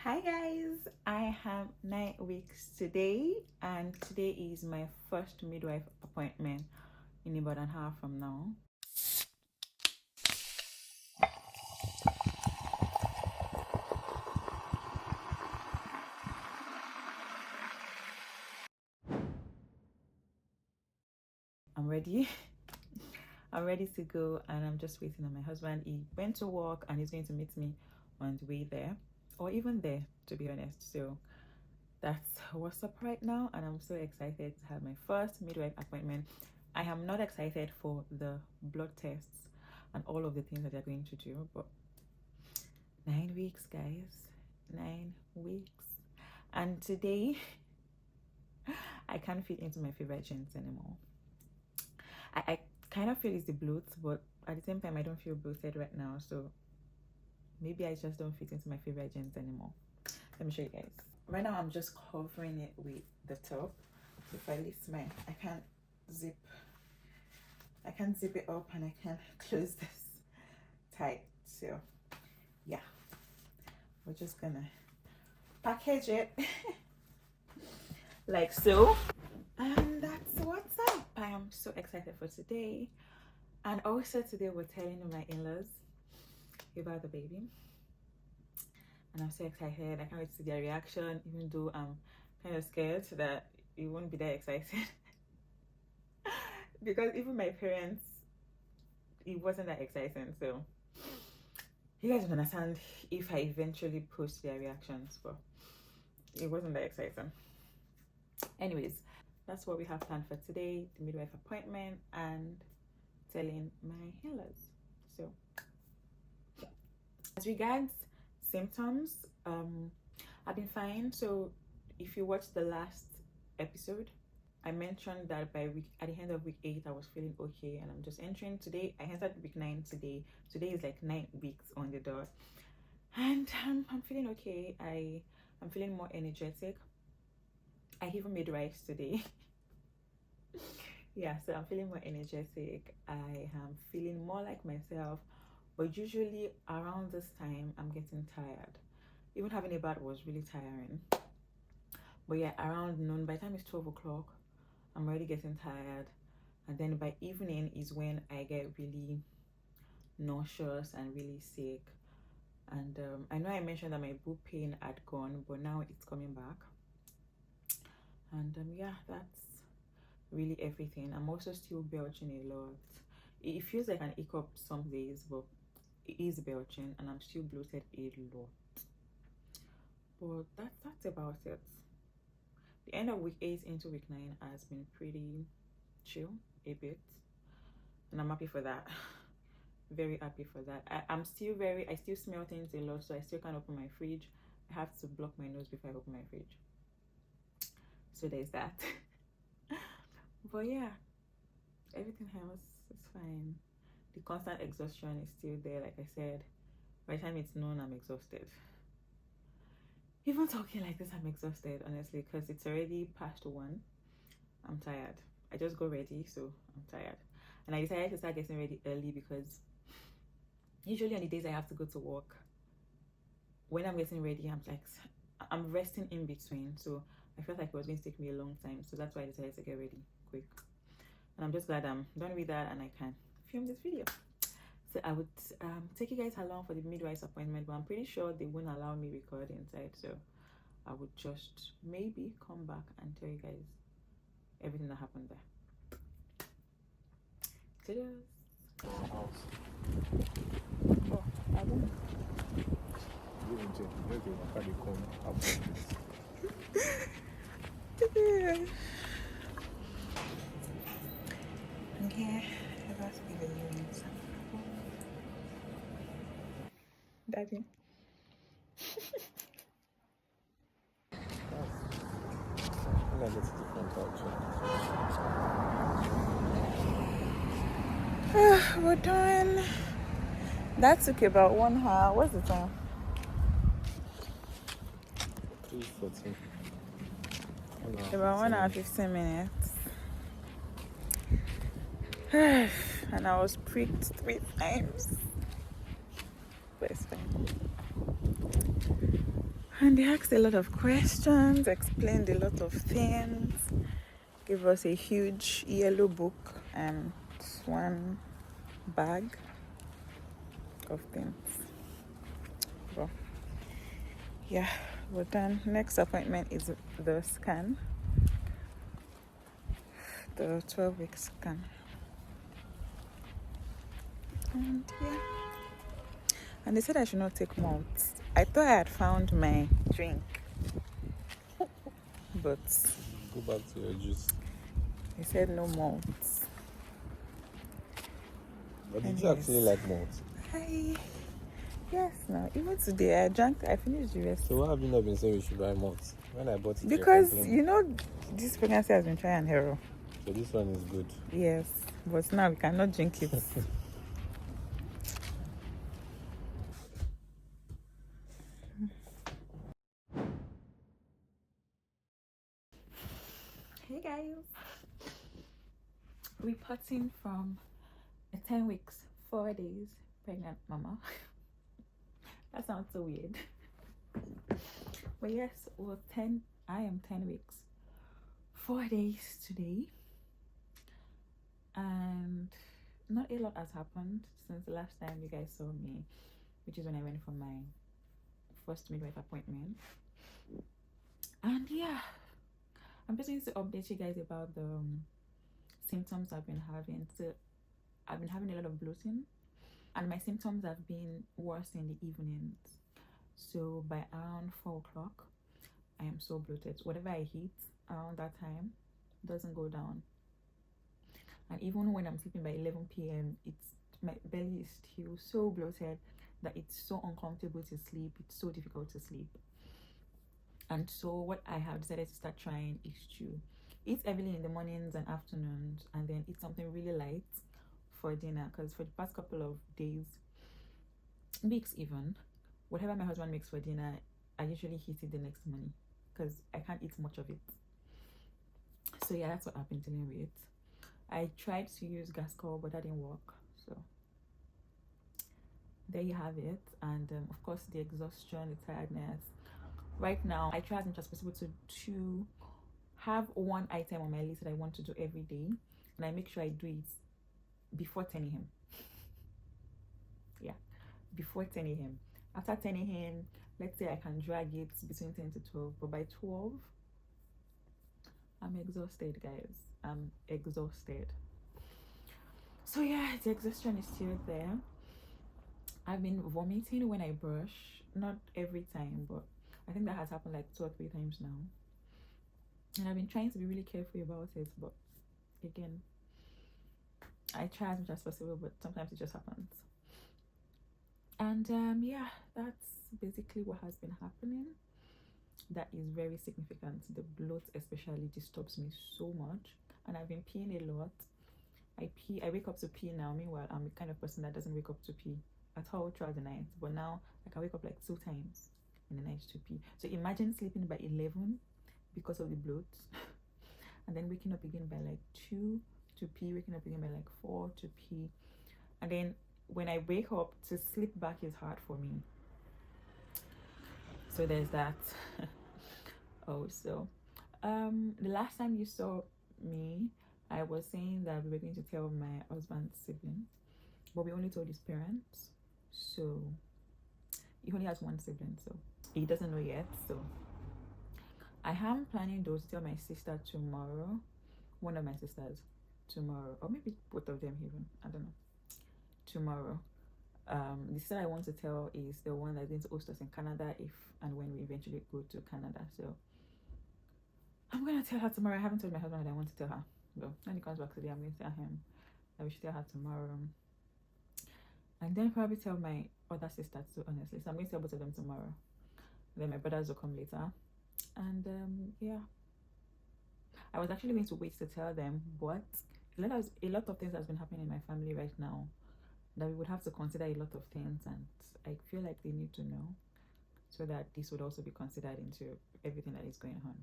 Hi guys, I have 9 weeks today, and today is my first midwife appointment in about an hour from now. I'm ready. I'm ready to go, and I'm just waiting on my husband. He went to work and he's going to meet me on the way there, or even there, to be honest. So that's what's up right now, and I'm so excited to have my first midwife appointment. I am not excited for the blood tests and all of the things that they're going to do, but 9 weeks, guys, 9 weeks. And today I can't fit into my favorite jeans anymore. I kind of feel it's the bloat, but at the same time I don't feel bloated right now, so maybe I just don't fit into my favorite jeans anymore. Let me show you guys. Right now I'm just covering it with the top. If I lift my, I can't zip it up, and I can't close this tight. So yeah, we're just gonna package it like so, and that's what's up. I am so excited for today. And also today we're telling my in-laws about the baby, and I'm so excited. I can't wait to see their reaction, even though I'm kind of scared that it won't be that exciting because even my parents, it wasn't that exciting. So you guys will understand if I eventually post their reactions, but it wasn't that exciting. Anyways, that's what we have planned for today: the midwife appointment and telling my in-laws. So as regards symptoms, I've been fine. So if you watched the last episode, I mentioned that at the end of week 8 I was feeling okay, and I'm just entering today. I entered week 9 today. Today is like 9 weeks on the dot, and I'm feeling okay. I'm feeling more energetic. I even made rice today. Yeah, so I'm feeling more energetic. I am feeling more like myself, but usually around this time I'm getting tired. Even having a bath was really tiring. But yeah, around noon, by the time it's 12 o'clock, I'm already getting tired. And then by evening is when I get really nauseous and really sick. And I know I mentioned that my boob pain had gone, but now it's coming back. And yeah, that's really everything. I'm also still belching a lot. It feels like an hiccup some days, but it is belching, and I'm still bloated a lot. But that's about it. The end of week 8 into week 9 has been pretty chill a bit, and I'm happy for that. Very happy for that. I still smell things a lot, so I still can't open my fridge. I have to block my nose before I open my fridge. So there's that. But yeah, everything else is fine. The constant exhaustion is still there. Like I said, by the time it's noon, I'm exhausted. Even talking like this, I'm exhausted, honestly, because it's already past 1. I'm tired. I just got ready, so I'm tired. And I decided to start getting ready early because usually on the days I have to go to work, when I'm getting ready, I'm resting in between. So I felt like it was going to take me a long time. So that's why I decided to get ready quick. And I'm just glad I'm done with that and I can film this video. So I would take you guys along for the midwife's appointment, but I'm pretty sure they won't allow me record inside. So I would just maybe come back and tell you guys everything that happened there. Cheers. Oh, I don't. Okay, let's be the units. Daddy. We're done. That took about 1 hour. What's the time? 3:14. About 1 hour 15 minutes. And I was pricked 3 times. But it's fine. And they asked a lot of questions, explained a lot of things, gave us a huge yellow book and one bag of things. Well, yeah, we're done. Next appointment is the scan, the 12-week scan. And yeah. And they said I should not take malts. I thought I had found my drink, but Go back to your juice. they said no malts. But did you actually like malt? Yes, no. Even today I finished the rest. So why have you not been saying we should buy malt? When I bought it, Because this pregnancy has been try and error. So this one is good. Yes, but now we cannot drink it. Hey guys, reporting from a 10 weeks 4 days pregnant mama. That sounds so weird. But yes, I am 10 weeks 4 days today, and not a lot has happened since the last time you guys saw me, which is when I went for my first midwife appointment. And yeah, I'm just going to update you guys about the symptoms I've been having. So I've been having a lot of bloating, and my symptoms have been worse in the evenings. So by around 4 o'clock, I am so bloated. Whatever I eat around that time doesn't go down. And even when I'm sleeping by 11 p.m., my belly is still so bloated that it's so uncomfortable to sleep. It's so difficult to sleep. And so what I have decided to start trying is to eat heavily in the mornings and afternoons, and then eat something really light for dinner. Because for the past couple of days, weeks even, whatever my husband makes for dinner, I usually eat it the next morning because I can't eat much of it. So yeah, that's what I've been dealing with. I tried to use Gascol, but that didn't work. So there you have it. And of course, the exhaustion, the tiredness. Right now, I try as much as possible to have one item on my list that I want to do every day, and I make sure I do it before 10 a.m. Yeah, before 10 a.m. After 10 a.m., let's say I can drag it between 10 to 12, but by 12, I'm exhausted, guys. I'm exhausted. So yeah, the exhaustion is still there. I've been vomiting when I brush, not every time, but I think that has happened like 2 or 3 times now. And I've been trying to be really careful about it, but again, I try as much as possible, but sometimes it just happens. And yeah, that's basically what has been happening. That is very significant. The bloat especially disturbs me so much, and I've been peeing a lot. I wake up to pee now. Meanwhile, I'm the kind of person that doesn't wake up to pee at all throughout the night, but now I can wake up like 2 times in the night to pee. So imagine sleeping by 11 because of the bloat, and then waking up again by like 2 to pee, waking up again by like 4 to pee, and then when I wake up, to sleep back is hard for me. So there's that. Also, the last time you saw me, I was saying that we were going to tell my husband's siblings, but we only told his parents. So he only has one sibling, so he doesn't know yet. So I am planning though to tell my sister tomorrow, one of my sisters tomorrow, or maybe both of them even, I don't know, tomorrow. The sister I want to tell is the one that's going to host us in Canada if and when we eventually go to Canada. So I'm gonna tell her tomorrow. I haven't told my husband that I want to tell her, but when he comes back today, I'm going to tell him that we should tell her tomorrow, and then probably tell my other sister too, honestly. So I'm going to tell both of them tomorrow, then my brothers will come later. And yeah, I was actually going to wait to tell them, but a lot of things has been happening in my family right now that we would have to consider a lot of things, and I feel like they need to know so that this would also be considered into everything that is going on.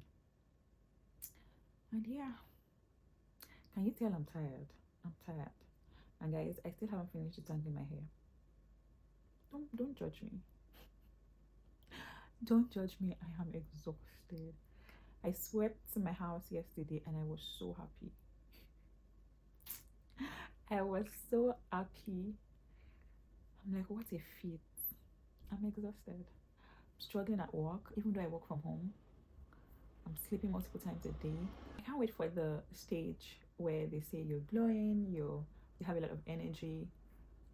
And yeah, can you tell I'm tired? I'm tired. And guys, I still haven't finished detangling my hair. Don't judge me. Don't judge me. I am exhausted. I swept my house yesterday and I was so happy. I was so happy. I'm like, what a feat. I'm exhausted. I'm struggling at work, even though I work from home. I'm sleeping multiple times a day. I can't wait for the stage where they say you're glowing, you have a lot of energy.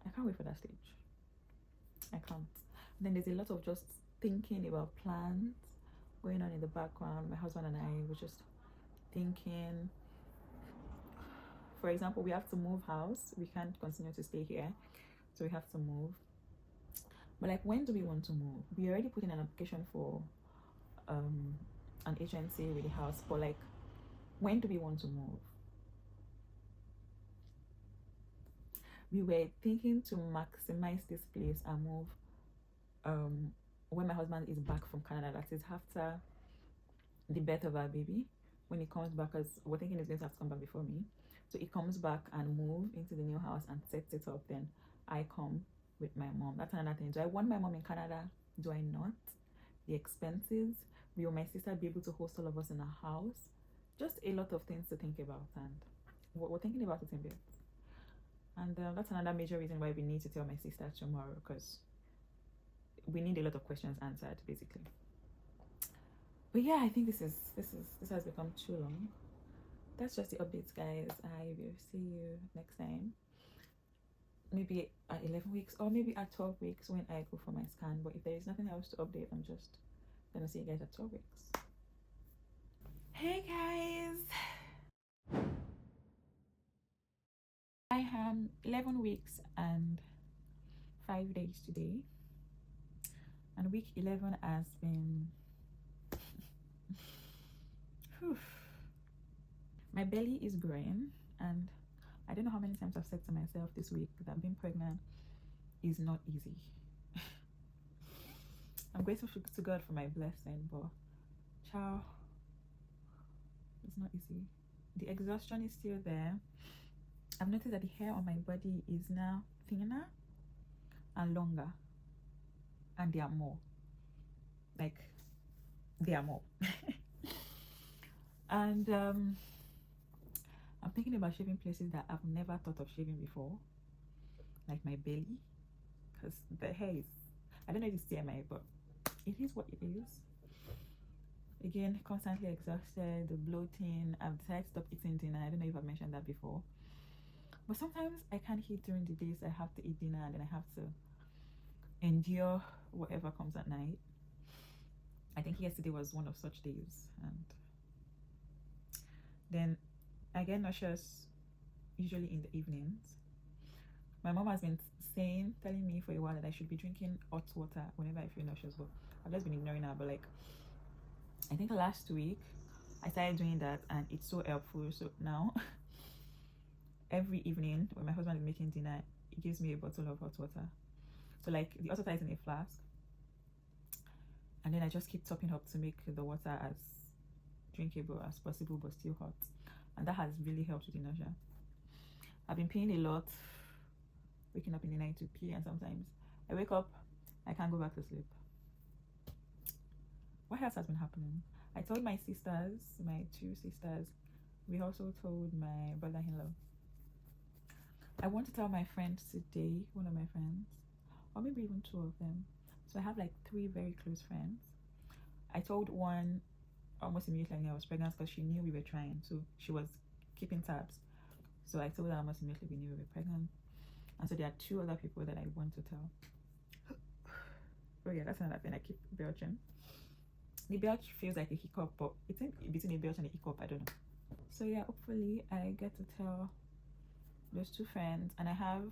I can't wait for that stage. I can't. Then there's a lot of just thinking about plans going on in the background. My husband and I were just thinking. For example, we have to move house. We can't continue to stay here, so we have to move. But like, when do we want to move? We already put in an application for an agency with the house. But like, when do we want to move? We were thinking to maximize this place and move when my husband is back from Canada. That is after the birth of our baby. When he comes back, because we're thinking he's going to have to come back before me. So he comes back and move into the new house and sets it up. Then I come with my mom. That's another thing. Do I want my mom in Canada? Do I not? The expenses. Will my sister be able to host all of us in a house? Just a lot of things to think about, and we're thinking about it in bed. And that's another major reason why we need to tell my sister tomorrow, because we need a lot of questions answered, basically. But yeah, I think this has become too long. That's just the updates, guys. I will see you next time. Maybe at 11 weeks or maybe at 12 weeks when I go for my scan. But if there is nothing else to update, I'm just gonna see you guys at 12 weeks. Hey guys, I am 11 weeks and 5 days today, and week 11 has been my belly is growing, and I don't know how many times I've said to myself this week that being pregnant is not easy. I'm grateful to God for my blessing, but ciao, it's not easy. The exhaustion is still there. I've noticed that the hair on my body is now thinner and longer, and there are more. Like, there are more. And I'm thinking about shaving places that I've never thought of shaving before, like my belly, because the hair is, I don't know if it's TMI, but it is what it is. Again, constantly exhausted, the bloating. I've decided to stop eating dinner. I don't know if I've mentioned that before, but sometimes I can't eat during the days. I have to eat dinner, and then I have to endure whatever comes at night. I think yesterday was one of such days, and then I get nauseous usually in the evenings. My mom has been telling me for a while that I should be drinking hot water whenever I feel nauseous, but I've just been ignoring her. But like, I think last week I started doing that, and it's so helpful. So now every evening when my husband is making dinner, he gives me a bottle of hot water. So like, the hot water is in a flask, and then I just keep topping up to make the water as drinkable as possible, but still hot. And that has really helped with the nausea. I've been peeing a lot, waking up in the night to pee, and sometimes I wake up, I can't go back to sleep. What else has been happening? I told my sisters, my 2 sisters. We also told my brother-in-law. I want to tell my friends today, one of my friends, or maybe even 2 of them. So I have like 3 very close friends. I told one almost immediately I knew I was pregnant, because she knew we were trying, so she was keeping tabs. So I told her almost immediately we knew we were pregnant. And so there are 2 other people that I want to tell. Oh yeah, that's another thing. I keep belching. The belch feels like a hiccup, but it's in between a belch and a hiccup. I don't know. So yeah, hopefully I get to tell those 2 friends, and I have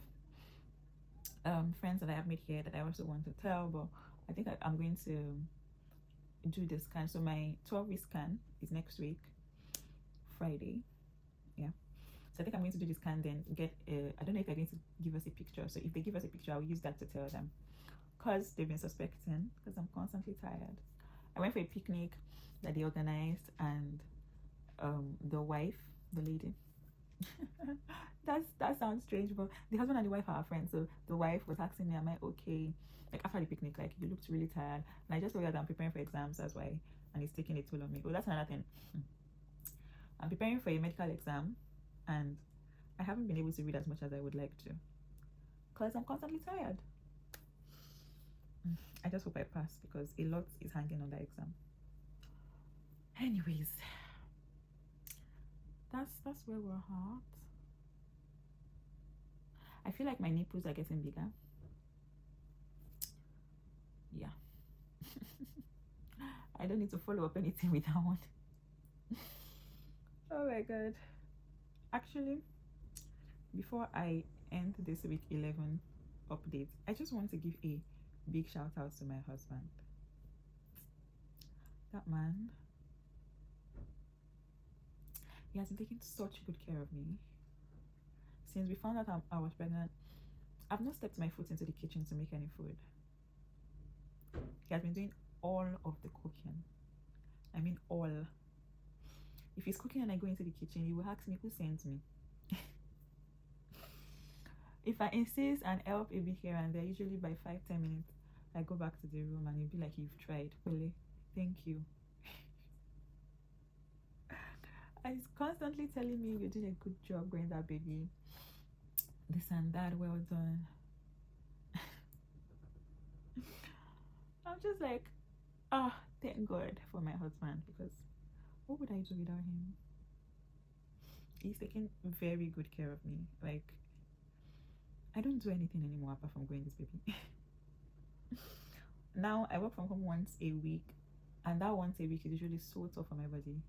friends that I have made here that I also want to tell, but I think I'm going to do the scan. So my 12-week scan is next week, Friday. Yeah. So I think I'm going to do the scan, then get I don't know if they're going to give us a picture. So if they give us a picture, I'll use that to tell them, because they've been suspecting, because I'm constantly tired. I went for a picnic that they organized, and the wife, the lady, That sounds strange, but the husband and the wife are friends. So the wife was asking me, "Am I okay?" Like after the picnic, like you looked really tired, and I just told her that I'm preparing for exams. That's why, and it's taking a toll on me. Oh, that's another thing. I'm preparing for a medical exam, and I haven't been able to read as much as I would like to, because I'm constantly tired. I just hope I pass because a lot is hanging on that exam. Anyways, that's where we're at. I feel like my nipples are getting bigger. Yeah. I don't need to follow up anything with that one. Oh my god. Actually, before I end this week 11 update, I just want to give a big shout out to my husband. That man, he has been taking such good care of me. Since we found out I was pregnant, I've not stepped my foot into the kitchen to make any food. He has been doing all of the cooking. I mean all. If he's cooking and I go into the kitchen, he will ask me who sent me. If I insist and help a bit here and there, usually by 5-10 minutes, I go back to the room and he'll be like, "You've tried. Really? Thank you." And he's constantly telling me, "You're doing a good job growing that baby. This and that, well done." I'm just like, thank God for my husband, because what would I do without him? He's taking very good care of me. Like, I don't do anything anymore apart from growing this baby. Now I work from home once a week, and that once a week is usually so tough for my body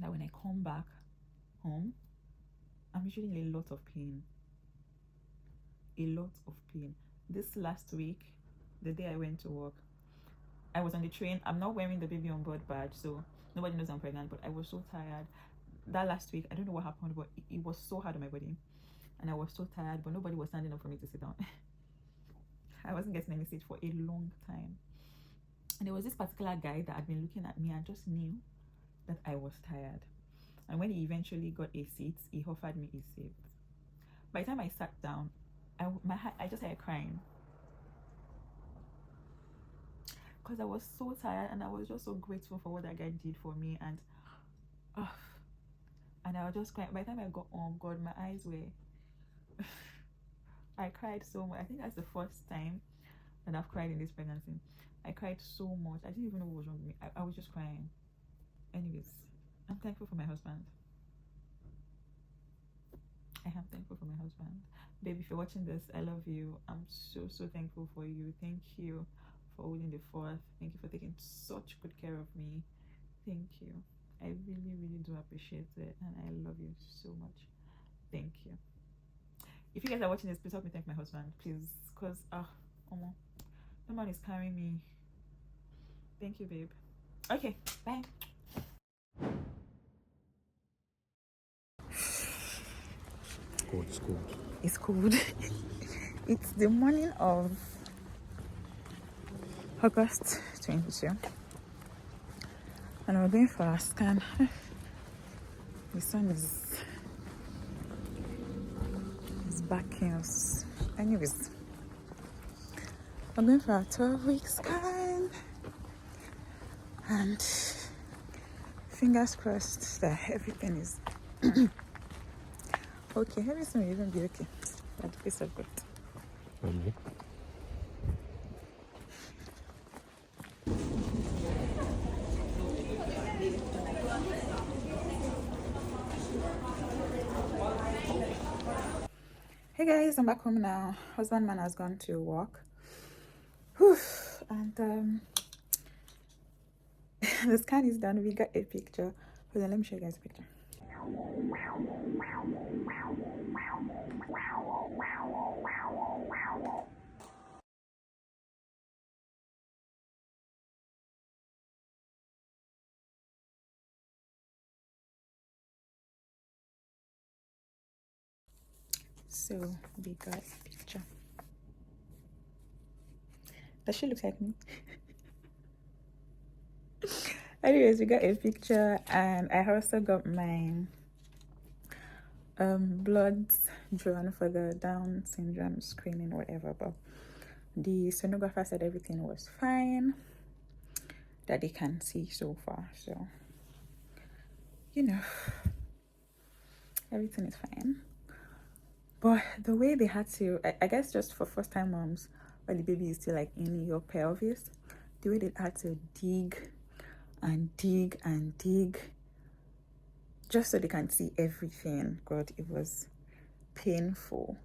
that when I come back home, I'm usually in a lot of pain. A lot of pain. This last week, the day I went to work, I was on the train. I'm not wearing the baby on board badge, so nobody knows I'm pregnant, but I was so tired. That last week, I don't know what happened, but it was so hard on my body. And I was so tired, but nobody was standing up for me to sit down. I wasn't getting any seat for a long time. And there was this particular guy that had been looking at me and just knew that I was tired. And when he eventually got a seat, he offered me a seat. By the time I sat down, I just started crying. Because I was so tired and I was just so grateful for what that guy did for me. And I was just crying. By the time I got home, God, my eyes were... I cried so much. I think that's the first time that I've cried in this pregnancy. I cried so much. I didn't even know what was wrong with me. I was just crying. Anyways, I'm thankful for my husband. I am thankful for my husband. Babe, if you're watching this, I love you. I'm so thankful for you. Thank you for holding the fort. Thank you for taking such good care of me. Thank you. I really do appreciate it, and I love you so much. Thank you. If you guys are watching this, please help me thank my husband, please, because no man is carrying me. Thank you, babe. Okay, bye. It's cold. It's cold. It's the morning of August 22, and we're going for a scan. The sun is backing us. Anyways, I'm going for a 12-week scan, and fingers crossed that everything is okay. Everything will even be okay. By the grace of God. Okay. Hey guys, I'm back home now. Husband man has gone to work. Whew. And the scan is done. We got a picture. Hold on, let me show you guys a picture. So we got a picture. Does she look like me? Anyways, we got a picture, and I also got my bloods drawn for the Down syndrome screening, whatever. But the sonographer said everything was fine that they can see so far. So, everything is fine. But the way they had to, I guess just for first time moms, while the baby is still like in your pelvis, the way they had to dig and dig and dig just so they can see everything. God, it was painful.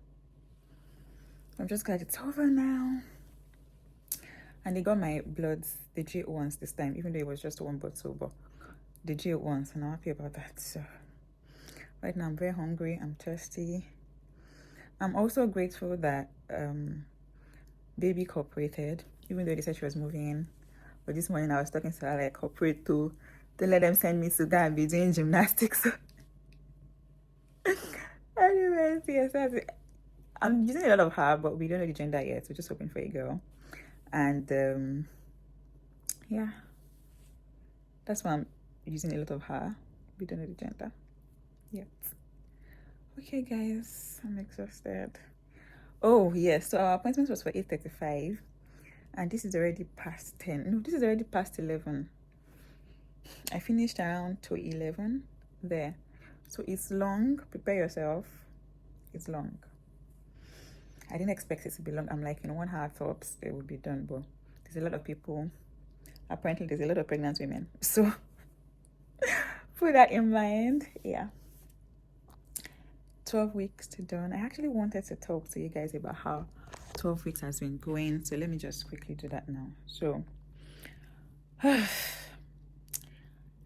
I'm just glad it's over now. And they got my bloods, the J1s this time, even though it was just one bottle, but the J1s, and I'm happy about that. So right now I'm very hungry, I'm thirsty. I'm also grateful that baby cooperated, even though they said she was moving. But this morning I was talking to her like, cooperate too. Don't let them send me to go and be doing gymnastics. Anyways, yes, that's it. I'm using a lot of her, but we don't know the gender yet. We're just hoping for a girl. And yeah, that's why I'm using a lot of her. We don't know the gender yet. Okay, guys, I'm exhausted. Oh yes, so our appointment was for 8:35, and this is already past 10. No, this is already past 11. I finished around 11 there, so it's long. Prepare yourself. It's long. I didn't expect it to be long. I'm like, 1 hour tops it will be done, but there's a lot of people. Apparently there's a lot of pregnant women, so put that in mind. Yeah, 12 weeks to done. I actually wanted to talk to you guys about how 12 weeks has been going, so let me just quickly do that now. So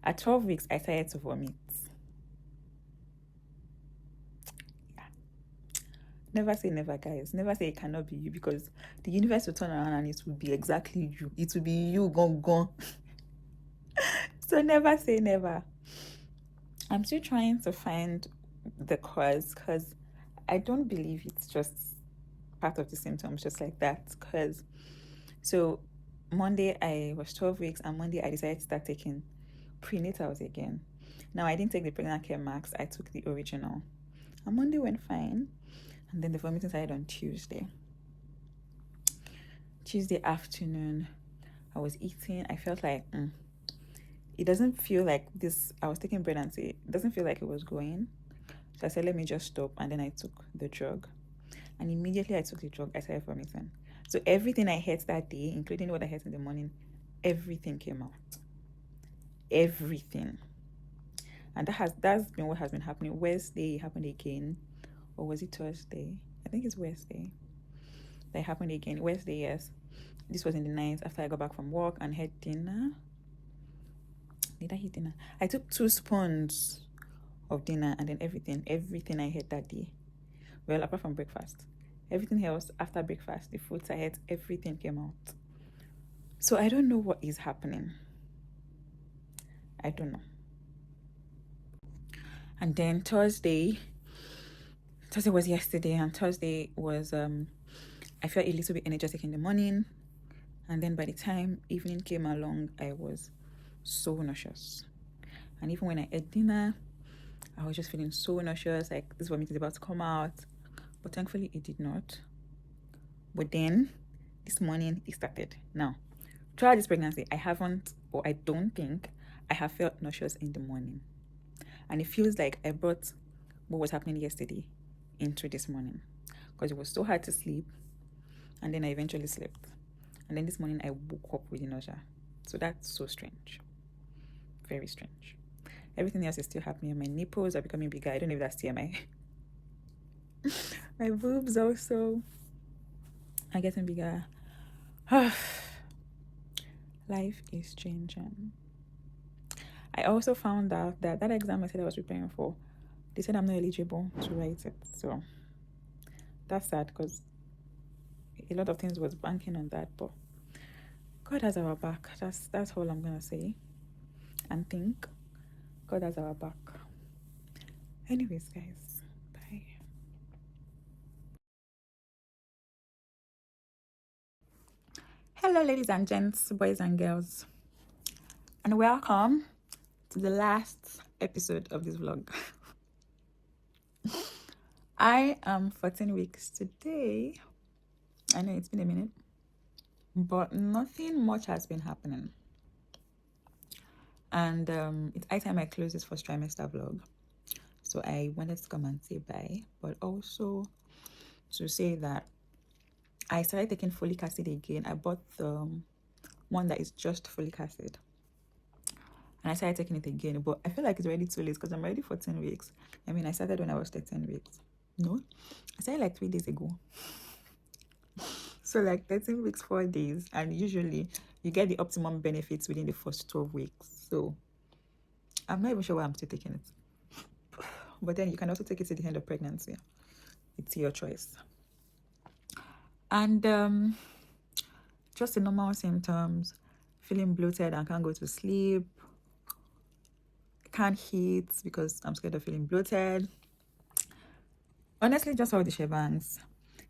at 12 weeks I started to vomit. Never say never, guys. Never say it cannot be you, because the universe will turn around and it will be exactly you. It will be you gone. So never say never. I'm still trying to find the cause, because I don't believe it's just part of the symptoms just like that. Because so Monday I was 12 weeks, and Monday I decided to start taking prenatals again. Now I didn't take the pregnant care max, I took the original, and Monday went fine. And then the vomiting started on Tuesday afternoon. I was eating. I felt like it doesn't feel like this. I was taking pregnancy. It doesn't feel like it was going. So I said, let me just stop. And then I took the drug. And immediately I took the drug, I started vomiting. So everything I ate that day, including what I ate in the morning, everything came out. Everything. And that's been what has been happening. Wednesday it happened again. Or was it Thursday? I think it's Wednesday. That happened again. Wednesday, yes. This was in the night after I got back from work and had dinner. Did I eat dinner? I took 2 spoons of dinner, and then everything I had that day. Well, apart from breakfast. Everything else after breakfast, the foods I had, everything came out. So I don't know what is happening. I don't know. And then Thursday was yesterday, and Thursday was I felt a little bit energetic in the morning, and then by the time evening came along, I was so nauseous. And even when I ate dinner, I was just feeling so nauseous, like this vomit is about to come out. But thankfully it did not. But then this morning it started. Now, throughout this pregnancy, I don't think I have felt nauseous in the morning. And it feels like I brought what was happening yesterday into this morning, because it was so hard to sleep, and then I eventually slept, and then this morning I woke up with nausea. So that's so strange, very strange. Everything else is still happening. My nipples are becoming bigger. I don't know if that's TMI. My boobs also are getting bigger. Life is changing. I also found out that exam I said I was preparing for, they said I'm not eligible to write it. So that's sad, because a lot of things was banking on that. But God has our back. That's all I'm gonna say and think. God has our back. Anyways, guys, bye. Hello, ladies and gents, boys and girls, and welcome to the last episode of this vlog. I am 14 weeks today. I know it's been a minute, but nothing much has been happening. And it's high time I close this first trimester vlog. So I wanted to come and say bye, but also to say that I started taking folic acid again. I bought the one that is just folic acid. And I started taking it again, but I feel like it's already too late because I'm already 14 weeks. I mean, I started when I was 13 weeks. No, I started like 3 days ago. So like 13 weeks, 4 days, and usually you get the optimum benefits within the first 12 weeks. So I'm not even sure why I'm still taking it. But then you can also take it to the end of pregnancy. It's your choice. And just the normal symptoms: feeling bloated and can't go to sleep, can't eat because I'm scared of feeling bloated. Honestly, just all the shebangs.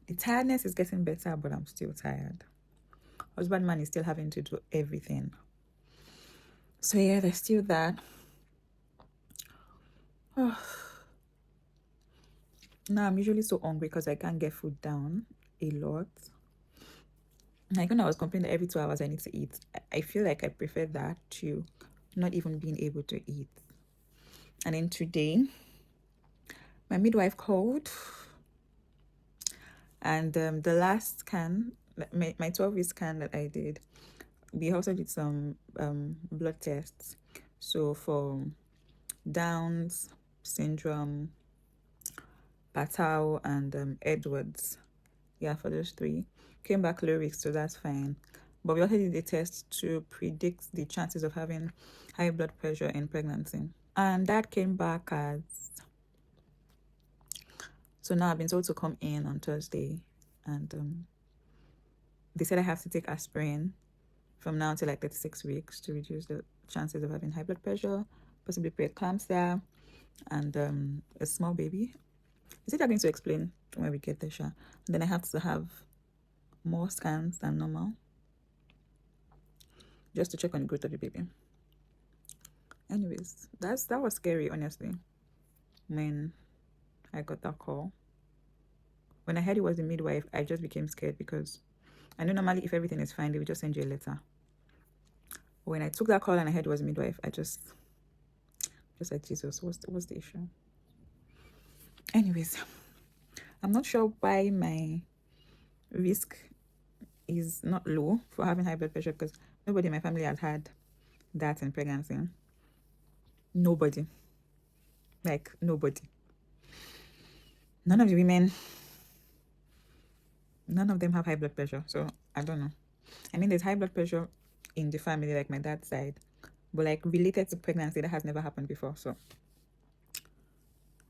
The tiredness is getting better, but I'm still tired. Husband man is still having to do everything. So yeah, there's still that. Now I'm usually so hungry because I can't get food down a lot. Like when I was complaining that every 2 hours I need to eat, I feel like I prefer that to not even being able to eat. And then today, my midwife called, and the last scan, my 12-week scan that I did, we also did some blood tests. So for Downs syndrome, Patau, and Edwards, yeah, for those 3, came back low risk, so that's fine. But we also did the test to predict the chances of having high blood pressure in pregnancy, and that came back as, so now I've been told to come in on Thursday, and they said I have to take aspirin from now until like 36 weeks to reduce the chances of having high blood pressure, possibly preeclampsia, and a small baby. They said they're going to explain when we get there, sure. And then I have to have more scans than normal just to check on the growth of the baby. Anyways, that was scary, honestly, when I got that call. When I heard it was the midwife, I just became scared because I know normally if everything is fine, they would just send you a letter. But when I took that call and I heard it was a midwife, I just like, Jesus, what's the issue? Anyways, I'm not sure why my risk is not low for having high blood pressure, because nobody in my family has had that in pregnancy. Nobody. Like, nobody. None of the women, none of them have high blood pressure. So, I don't know. I mean, there's high blood pressure in the family, like my dad's side. But, like, related to pregnancy, that has never happened before. So,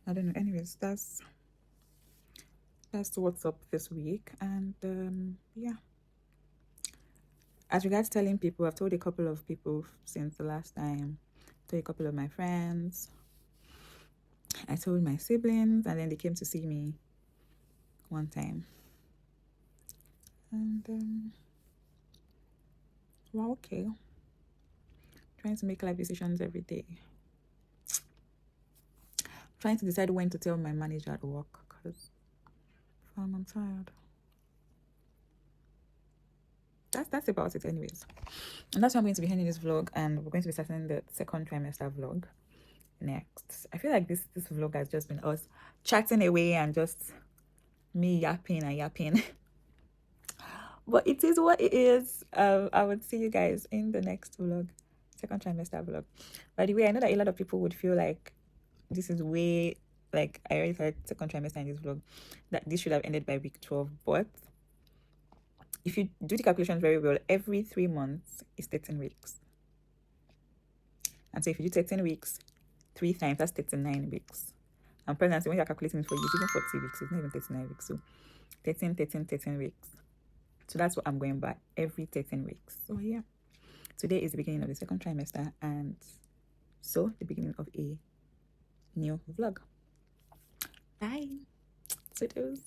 I don't know. Anyways, that's what's up this week. And, yeah. As regards telling people, I've told a couple of people since the last time. Told a couple of my friends. I told my siblings, and then they came to see me one time. And well, okay. Trying to make life decisions every day. Trying to decide when to tell my manager at work, because I'm tired. That's about it anyways. And that's why I'm going to be ending this vlog, and we're going to be starting the second trimester vlog next. I feel like this vlog has just been us chatting away and just me yapping and yapping. But it is what it is. I would see you guys in the next vlog, second trimester vlog. By the way, I know that a lot of people would feel like this is way, like, I already started second trimester in this vlog, that this should have ended by week 12. But if you do the calculations very well, every 3 months is 13 weeks. And so if you do 13 weeks 3 times, that's 39 weeks. And pregnancy, when you're calculating for you, it's even 40 weeks. It's not even 39 weeks. So 13 weeks. So that's what I'm going by, every 13 weeks. So yeah, today is the beginning of the second trimester, and so the beginning of a new vlog. Bye. So it is.